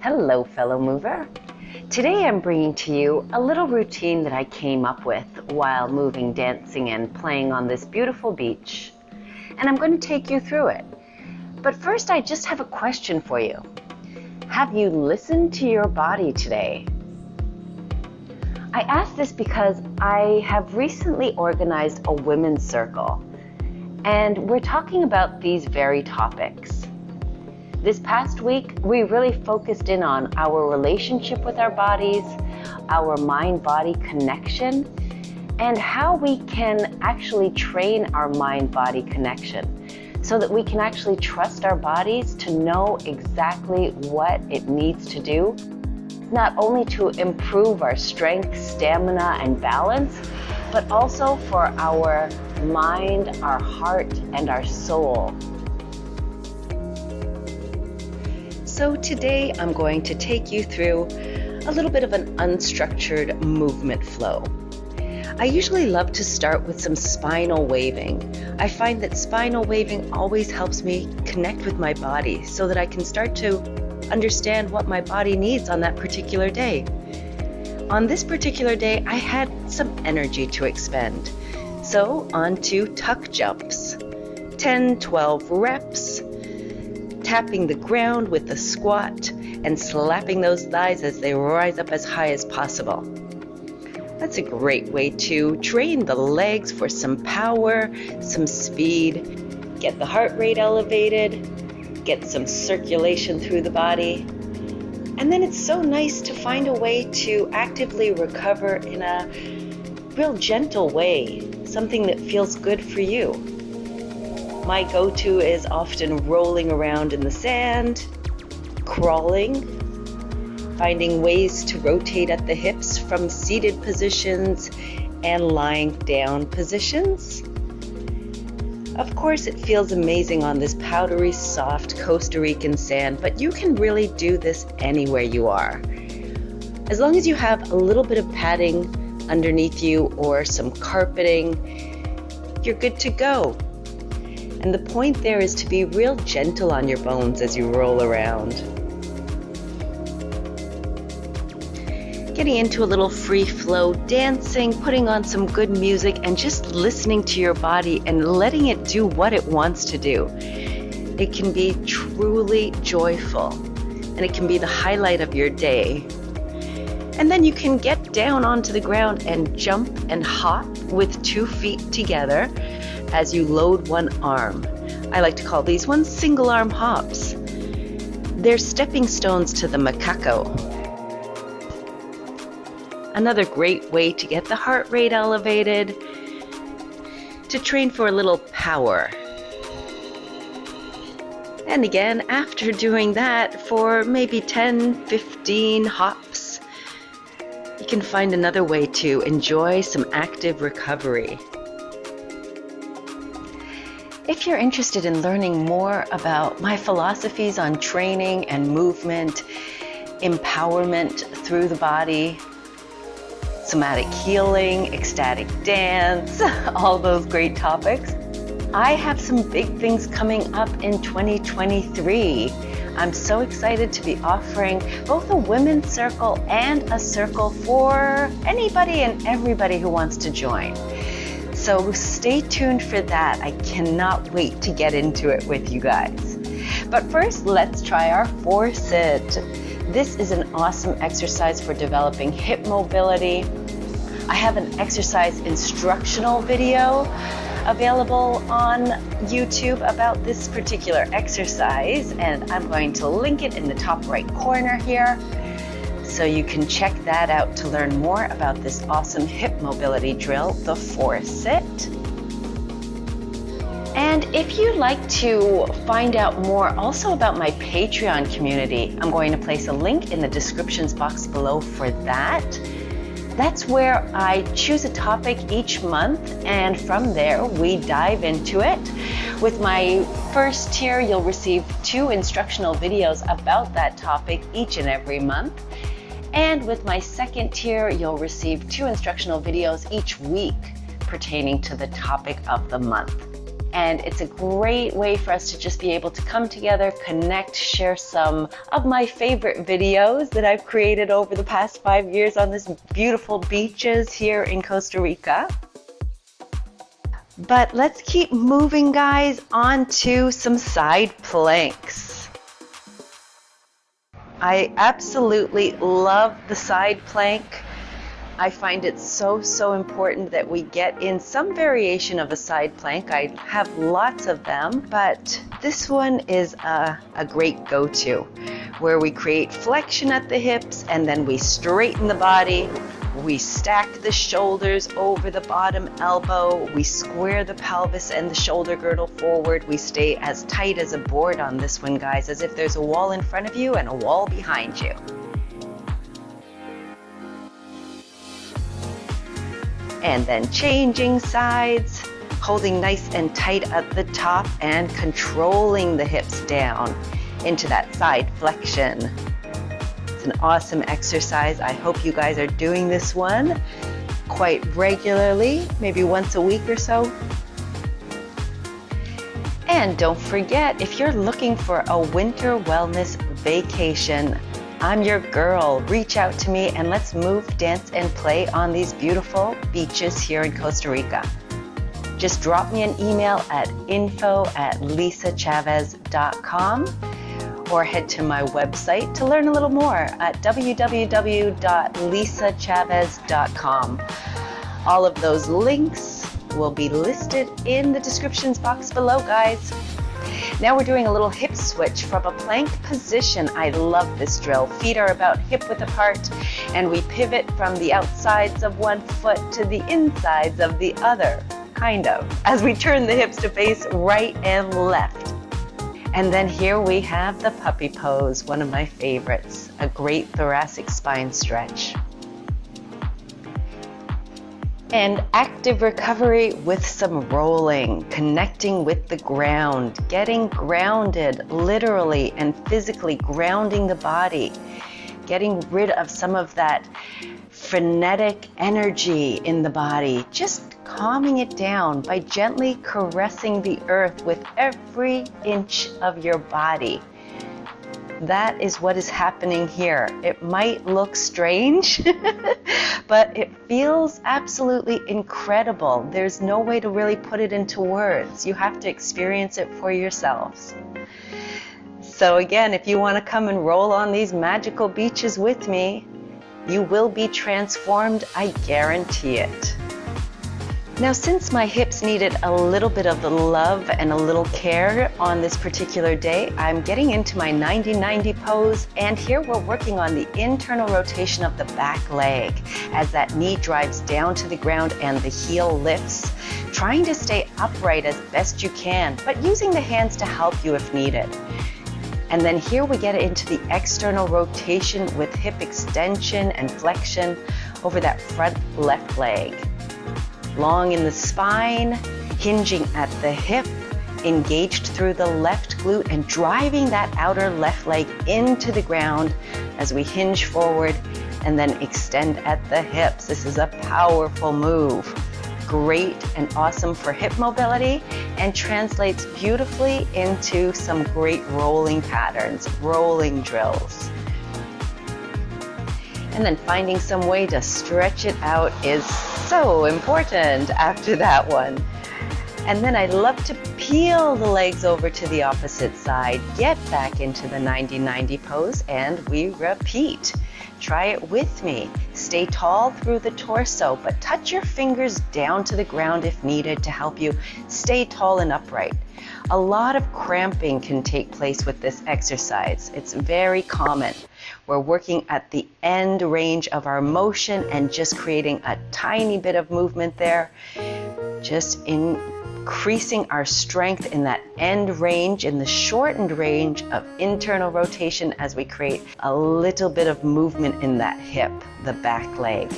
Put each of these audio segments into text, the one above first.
Hello, fellow mover. Today I'm bringing to you a little routine that I came up with while moving, dancing, and playing on this beautiful beach. And I'm going to take you through it. But first, I just have a question for you. Have you listened to your body today? I ask this because I have recently organized a women's circle, and we're talking about these very topics. This past week, we really focused in on our relationship with our bodies, our mind-body connection, and how we can actually train our mind-body connection so that we can actually trust our bodies to know exactly what it needs to do, not only to improve our strength, stamina, and balance, but also for our mind, our heart, and our soul. So today I'm going to take you through a little bit of an unstructured movement flow. I usually love to start with some spinal waving. I find that spinal waving always helps me connect with my body so that I can start to understand what my body needs on that particular day. On this particular day, I had some energy to expend. So on to tuck jumps, 10-12 reps, tapping the ground with the squat and slapping those thighs as they rise up as high as possible. That's a great way to train the legs for some power, some speed, get the heart rate elevated, get some circulation through the body. And then it's so nice to find a way to actively recover in a real gentle way, something that feels good for you. My go-to is often rolling around in the sand, crawling, finding ways to rotate at the hips from seated positions and lying down positions. Of course, it feels amazing on this powdery, soft Costa Rican sand, but you can really do this anywhere you are. As long as you have a little bit of padding underneath you or some carpeting, you're good to go. And the point there is to be real gentle on your bones as you roll around. Getting into a little free flow dancing, putting on some good music, and just listening to your body and letting it do what it wants to do. It can be truly joyful, and it can be the highlight of your day. And then you can get down onto the ground and jump and hop with 2 feet together as you load one arm. I like to call these ones single arm hops. They're stepping stones to the macaco. Another great way to get the heart rate elevated, to train for a little power. And again, after doing that for maybe 10, 15 hops, you can find another way to enjoy some active recovery. If you're interested in learning more about my philosophies on training and movement, empowerment through the body, somatic healing, ecstatic dance, all those great topics, I have some big things coming up in 2023. I'm so excited to be offering both a women's circle and a circle for anybody and everybody who wants to join. So stay tuned for that. I cannot wait to get into it with you guys. But first, let's try our 4-sit. This is an awesome exercise for developing hip mobility. I have an exercise instructional video available on YouTube about this particular exercise, and I'm going to link it in the top right corner here. So you can check that out to learn more about this awesome hip mobility drill, the 4-sit. And if you'd like to find out more also about my Patreon community, I'm going to place a link in the descriptions box below for that. That's where I choose a topic each month, and from there we dive into it. With my first tier, you'll receive 2 instructional videos about that topic each and every month. And with my second tier, you'll receive 2 instructional videos each week pertaining to the topic of the month. And it's a great way for us to just be able to come together, connect, share some of my favorite videos that I've created over the past 5 years on this beautiful beaches here in Costa Rica. But let's keep moving, guys, on to some side planks. I absolutely love the side plank. I find it so important that we get in some variation of a side plank. I have lots of them, but this one is a great go-to, where we create flexion at the hips and then we straighten the body. We stack the shoulders over the bottom elbow. We square the pelvis and the shoulder girdle forward. We stay as tight as a board on this one, guys, as if there's a wall in front of you and a wall behind you. And then changing sides, holding nice and tight at the top and controlling the hips down into that side flexion. It's an awesome exercise. I hope you guys are doing this one quite regularly, maybe once a week or so. And don't forget, if you're looking for a winter wellness vacation, I'm your girl. Reach out to me and let's move, dance, and play on these beautiful beaches here in Costa Rica. Just drop me an email at info@lisachavez.com or head to my website to learn a little more at www.lisachavez.com. All of those links will be listed in the descriptions box below, guys. Now we're doing a little hip switch from a plank position. I love this drill. Feet are about hip width apart, and we pivot from the outsides of one foot to the insides of the other, kind of, as we turn the hips to face right and left. And then here we have the puppy pose, one of my favorites, a great thoracic spine stretch. And active recovery with some rolling, connecting with the ground, getting grounded, literally and physically grounding the body, getting rid of some of that frenetic energy in the body, just calming it down by gently caressing the earth with every inch of your body. That is what is happening here. It might look strange, but it feels absolutely incredible. There's no way to really put it into words. You have to experience it for yourselves. So again, if you want to come and roll on these magical beaches with me, you will be transformed, I guarantee it. Now, since my hips needed a little bit of love and a little care on this particular day, I'm getting into my 90-90 pose, and here we're working on the internal rotation of the back leg as that knee drives down to the ground and the heel lifts, trying to stay upright as best you can, but using the hands to help you if needed. And then here we get into the external rotation with hip extension and flexion over that front left leg. Long in the spine, hinging at the hip, engaged through the left glute and driving that outer left leg into the ground as we hinge forward and then extend at the hips. This is a powerful move. Great and awesome for hip mobility and translates beautifully into some great rolling patterns, rolling drills. And then finding some way to stretch it out is so important after that one. And then I love to peel the legs over to the opposite side, get back into the 90-90 pose, and we repeat. Try it with me. Stay tall through the torso, but touch your fingers down to the ground if needed to help you stay tall and upright. A lot of cramping can take place with this exercise. It's very common. We're working at the end range of our motion and just creating a tiny bit of movement there, just increasing our strength in that end range, in the shortened range of internal rotation as we create a little bit of movement in that hip, the back leg.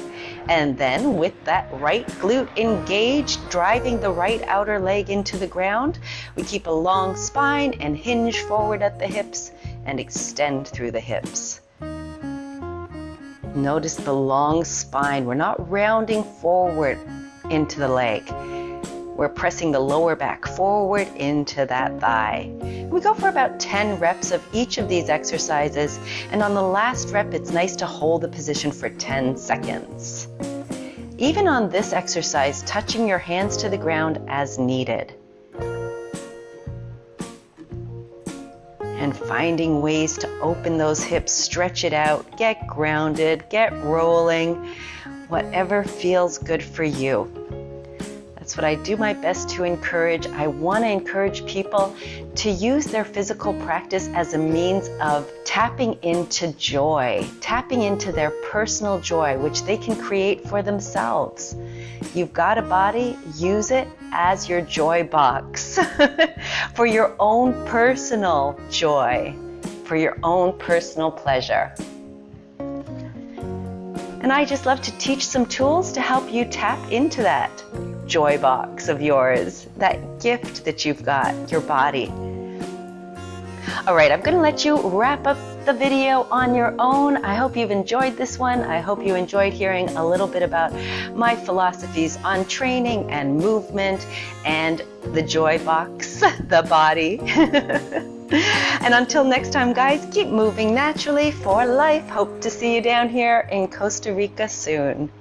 And then with that right glute engaged, driving the right outer leg into the ground, we keep a long spine and hinge forward at the hips and extend through the hips. Notice the long spine. We're not rounding forward into the leg. We're pressing the lower back forward into that thigh. We go for about 10 reps of each of these exercises, and on the last rep, it's nice to hold the position for 10 seconds. Even on this exercise, touching your hands to the ground as needed. And finding ways to open those hips, stretch it out, get grounded, get rolling, whatever feels good for you. That's what I do my best to encourage. I want to encourage people to use their physical practice as a means of tapping into joy, tapping into their personal joy, which they can create for themselves. You've got a body, use it as your joy box for your own personal joy, for your own personal pleasure. And I just love to teach some tools to help you tap into that joy box of yours, that gift that you've got, your body. All right, I'm going to let you wrap up the video on your own. I hope you've enjoyed this one. I hope you enjoyed hearing a little bit about my philosophies on training and movement and the joy box, the body. And until next time, guys, keep moving naturally for life. Hope to see you down here in Costa Rica soon.